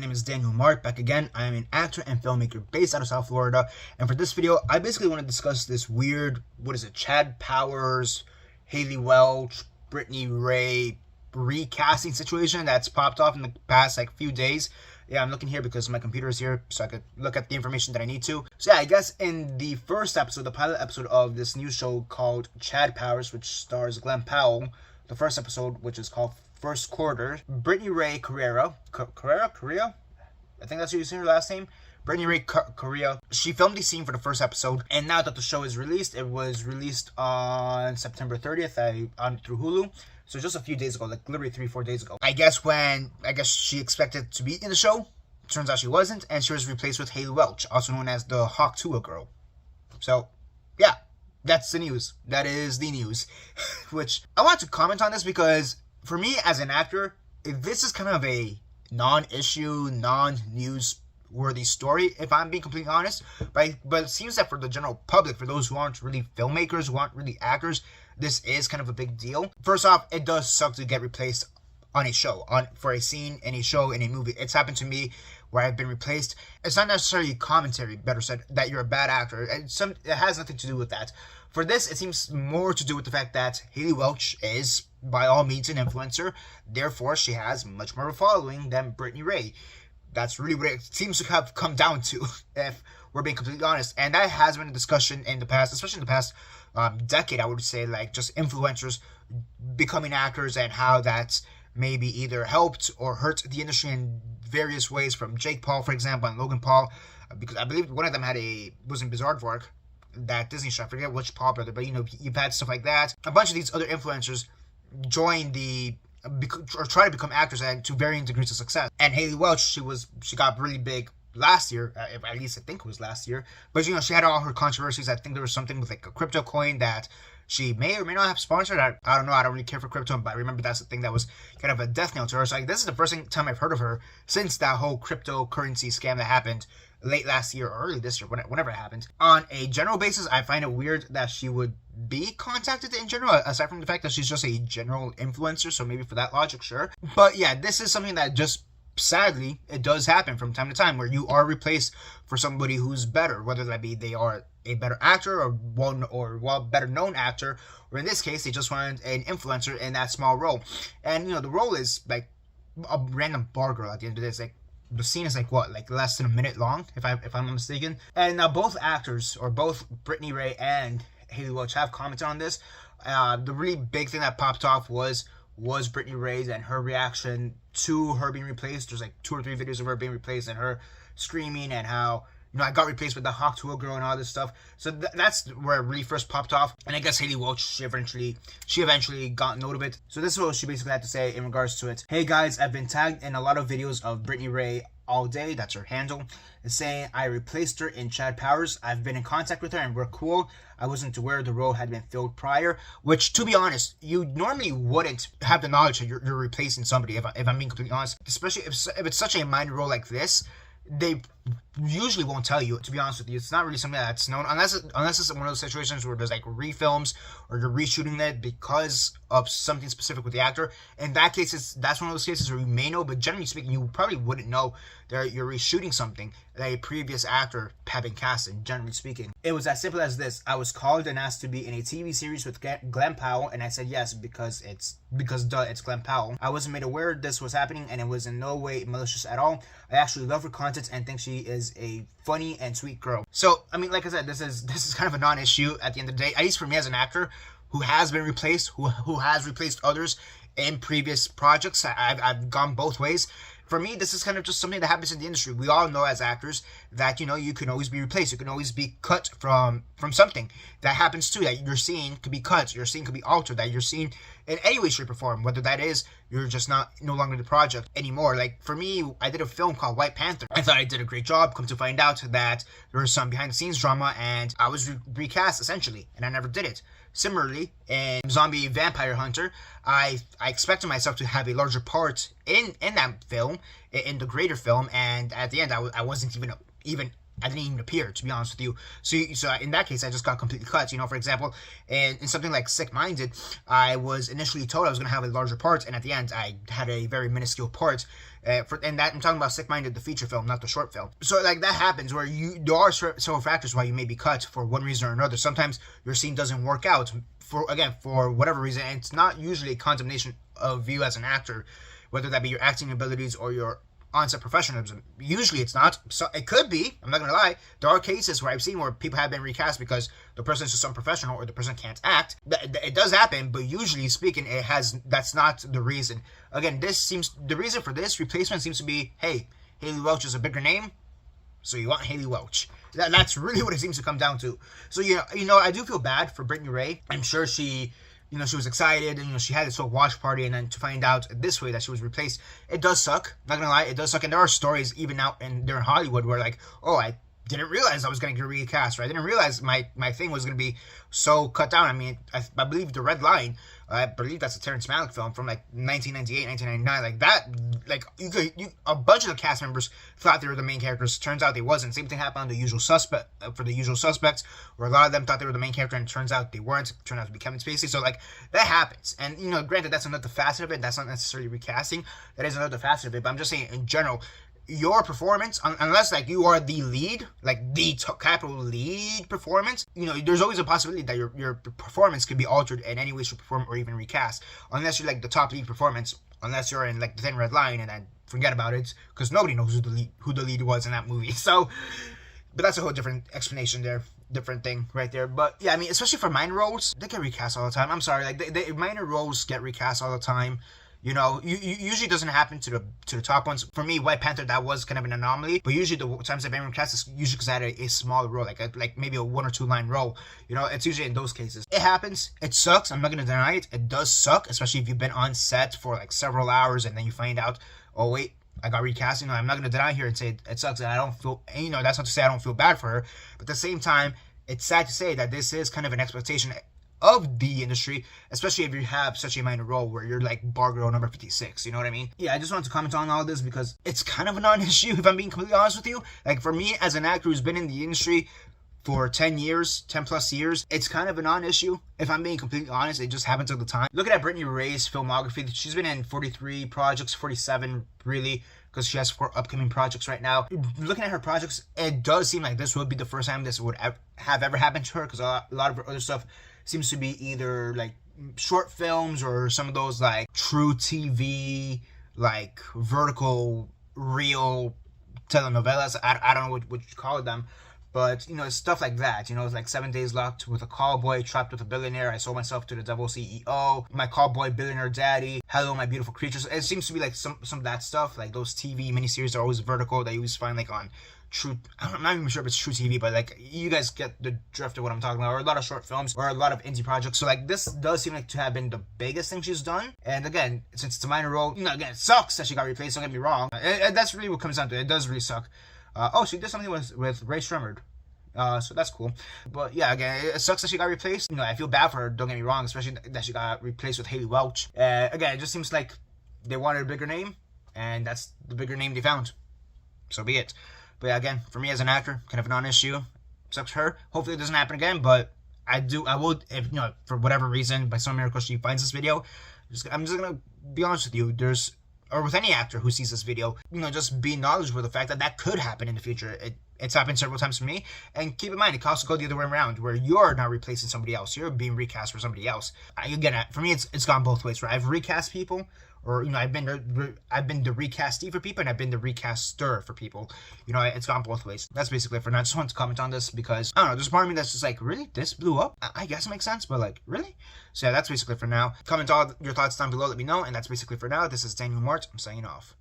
name is Daniel Mart, back again. I am an actor and filmmaker based out of South Florida, and for this video, I basically want to discuss this weird, Chad Powers, Haley Welch, Brittany Ray recasting situation that's popped off in the past few days. Yeah, I'm looking here because my computer is here so I could look at the information that I need to. So yeah, I guess in the first episode, the pilot episode of this new show called Chad Powers, which stars Glenn Powell, the first episode, which is called First Quarter, Brittany Ray Correa, I think that's how you say her last name. Brittany Ray Correa, she filmed the scene for the first episode, and now that the show is released, it was released on September 30th through Hulu. So just a few days ago, like literally 3-4 days ago. I guess she expected to be in the show, turns out she wasn't, and she was replaced with Haley Welch, also known as the Hawk Tuah girl. So, yeah, that's the news. That is the news. Which, I want to comment on this because, for me as an actor, this is kind of a non-issue, non-news-worthy story, if I'm being completely honest. But it seems that for the general public, for those who aren't really filmmakers, who aren't really actors, this is kind of a big deal. First off, it does suck to get replaced on a show, for a scene in a show, in a movie. It's happened to me where I've been replaced. It's not necessarily commentary, better said, that you're a bad actor. It has nothing to do with that. For this, it seems more to do with the fact that Haley Welch is, by all means, an influencer. Therefore, she has much more of a following than Brittany Ray. That's really what it seems to have come down to, if we're being completely honest. And that has been a discussion in the past, especially in the past decade, I would say, just influencers becoming actors and how that's maybe either helped or hurt the industry in various ways, from Jake Paul, for example, and Logan Paul, because I believe one of them was in Bizarre, that Disney show. I forget which Paul brother, but you've had stuff like that. A bunch of these other influencers join or try to become actors and to varying degrees of success. And Haley Welch, she got really big last year, at least I think it was last year. But she had all her controversies. I think there was something with a crypto coin that she may or may not have sponsored. I don't know. I don't really care for crypto, but I remember that's the thing that was kind of a death knell to her. So this is the first time I've heard of her since that whole cryptocurrency scam that happened late last year or early this year, whenever it happened. On a general basis, I find it weird that she would be contacted in general, aside from the fact that she's just a general influencer, so maybe for that logic, sure. But yeah, this is something that just, sadly, it does happen from time to time, where you are replaced for somebody who's better, whether that be they are a better actor or better known actor, or in this case, they just wanted an influencer in that small role. And the role is like a random bar girl at the end of this. The scene is less than a minute long, if I'm not mistaken. And now both actors, or both Brittany Ray and Haley Welch, have commented on this. The really big thing that popped off was Brittany Ray's and her reaction to her being replaced. There's 2 or 3 videos of her being replaced and her screaming and how, I got replaced with the Hawk Tuah girl and all this stuff. So that's where it really first popped off. And I guess Haley Welch, she eventually got note of it. So this is what she basically had to say in regards to it. Hey guys, I've been tagged in a lot of videos of Brittany Ray all day, that's her handle, saying I replaced her in Chad Powers. I've been in contact with her and we're cool. I wasn't aware the role had been filled prior, which, to be honest, you normally wouldn't have the knowledge that you're replacing somebody, if I'm being completely honest. Especially if it's such a minor role like this, they usually won't tell you, to be honest with you. It's not really something that's known, unless it's one of those situations where there's refilms or you're reshooting it because of something specific with the actor. In that case, that's one of those cases where you may know, but generally speaking, you probably wouldn't know that you're reshooting something that a previous actor had been casted, generally speaking. It was as simple as this. I was called and asked to be in a TV series with Glenn Powell, and I said yes because it's Glenn Powell. I wasn't made aware this was happening, and it was in no way malicious at all. I actually love her content and think she is a funny and sweet girl. So, like I said, this is kind of a non-issue at the end of the day, at least for me as an actor who has been replaced, who has replaced others in previous projects. I've gone both ways. For me, this is kind of just something that happens in the industry. We all know as actors that, you can always be replaced. You can always be cut from something. That happens too, that your scene could be cut, your scene could be altered, that your scene in any way, shape, or form, whether that is you're just no longer in the project anymore. For me, I did a film called White Panther. I thought I did a great job. Come to find out that there was some behind-the-scenes drama, and I was recast, essentially, and I never did it. Similarly, in Zombie Vampire Hunter, I expected myself to have a larger part in that film, in the greater film, and at the end, I wasn't even I didn't even appear, to be honest with you. So in that case, I just got completely cut. For example, in something like Sick-Minded, I was initially told I was going to have a larger part, and at the end, I had a very minuscule part. And that I'm talking about Sick-Minded, the feature film, not the short film. So like that happens where there are several factors why you may be cut for one reason or another. Sometimes your scene doesn't work out for whatever reason, and it's not usually a condemnation of you as an actor, whether that be your acting abilities or your on-set professionalism. Usually it's not. So it could be. I'm not gonna lie. There are cases where I've seen where people have been recast because the person is just unprofessional or the person can't act. It does happen, but usually speaking, that's not the reason. Again, the reason for this replacement seems to be, hey, Haley Welch is a bigger name, so you want Haley Welch. That's really what it seems to come down to. So I do feel bad for Brittany Ray. I'm sure she was excited, and, she had this whole watch party, and then to find out this way that she was replaced, it does suck. Not gonna lie, it does suck. And there are stories even out there in Hollywood where like, oh, I didn't realize I was gonna get recast, or I didn't realize my thing was gonna be so cut down. I mean, I believe The Red Line, I believe that's a Terrence Malick film from like 1998, 1999. Like that, like a bunch of the cast members thought they were the main characters. Turns out they wasn't. Same thing happened on The Usual for The Usual Suspects, where a lot of them thought they were the main character, and it turns out they weren't. It turned out to be Kevin Spacey. So like that happens. And granted, that's another facet of it. That's not necessarily recasting. That is another facet of it. But I'm just saying in general, your performance, unless like you are the lead, like the capital lead performance, there's always a possibility that your performance could be altered in any way, shape, or form, or even recast. Unless you're like the top lead performance, unless you're in like The Thin Red Line, and then forget about it, because nobody knows who the lead was in that movie. So, but that's a whole different explanation there, different thing right there. But yeah, I mean, especially for minor roles, they get recast all the time. I'm sorry, like minor roles get recast all the time. Usually doesn't happen to the top ones. For me, White Panther, that was kind of an anomaly. But usually the times I've been recast is usually because I had a small role, like maybe a 1 or 2 line role. It's usually in those cases. It happens. It sucks. I'm not gonna deny it. It does suck, especially if you've been on set for like several hours and then you find out, oh wait, I got recast. I'm not gonna deny here and say it sucks. And I don't feel. And, that's not to say I don't feel bad for her. But at the same time, it's sad to say that this is kind of an expectation of the industry, especially if you have such a minor role where you're like bar girl number 56, you know what I mean? Yeah, I just wanted to comment on all this because it's kind of a non-issue, if I'm being completely honest with you. Like, for me, as an actor who's been in the industry for 10 plus years, it's kind of a non-issue. If I'm being completely honest, it just happens all the time. Looking at Brittany Ray's filmography, she's been in 43 projects, 47 really, because she has 4 upcoming projects right now. Looking at her projects, it does seem like this would be the first time this would have ever happened to her, because a lot of her other stuff seems to be either like short films or some of those like true TV, like vertical, real telenovelas. I don't know what you call them. But, it's stuff like that. It's like 7 Days Locked with a Cowboy, Trapped with a Billionaire, I Sold Myself to the Devil CEO, My Cowboy Billionaire Daddy, Hello My Beautiful Creatures. It seems to be like some of that stuff. Like those TV miniseries are always vertical that you always find like on True, I'm not even sure if it's True TV, but like you guys get the drift of what I'm talking about, or a lot of short films, or a lot of indie projects. So like this does seem like to have been the biggest thing she's done. And again, since it's a minor role, again, it sucks that she got replaced, don't get me wrong. That's really what comes down to it. It does really suck. She did something with Ray Shremmerd. So that's cool. But yeah, again, it sucks that she got replaced. I feel bad for her, don't get me wrong, especially that she got replaced with Haley Welch. Again, it just seems like they wanted a bigger name, and that's the bigger name they found. So be it. But yeah, again, for me as an actor, kind of a non-issue. Sucks for her. Hopefully it doesn't happen again, but I will, if, for whatever reason, by some miracle she finds this video, I'm just gonna be honest with you, or with any actor who sees this video, just be knowledgeable of the fact that could happen in the future. It's happened several times for me, and keep in mind, it can also go the other way around, where you're not replacing somebody else, you're being recast for somebody else. Again, for me, it's gone both ways, where I've recast people, or I've been the recastee for people, and I've been the recaster for people. It's gone both ways. That's basically it for now. I just wanted to comment on this because I don't know, there's part of me that's just like, really, this blew up? I guess it makes sense, but like, really? So yeah, that's basically it for now. Comment all your thoughts down below, let me know, and that's basically for now. This is Daniel Mart. I'm signing off.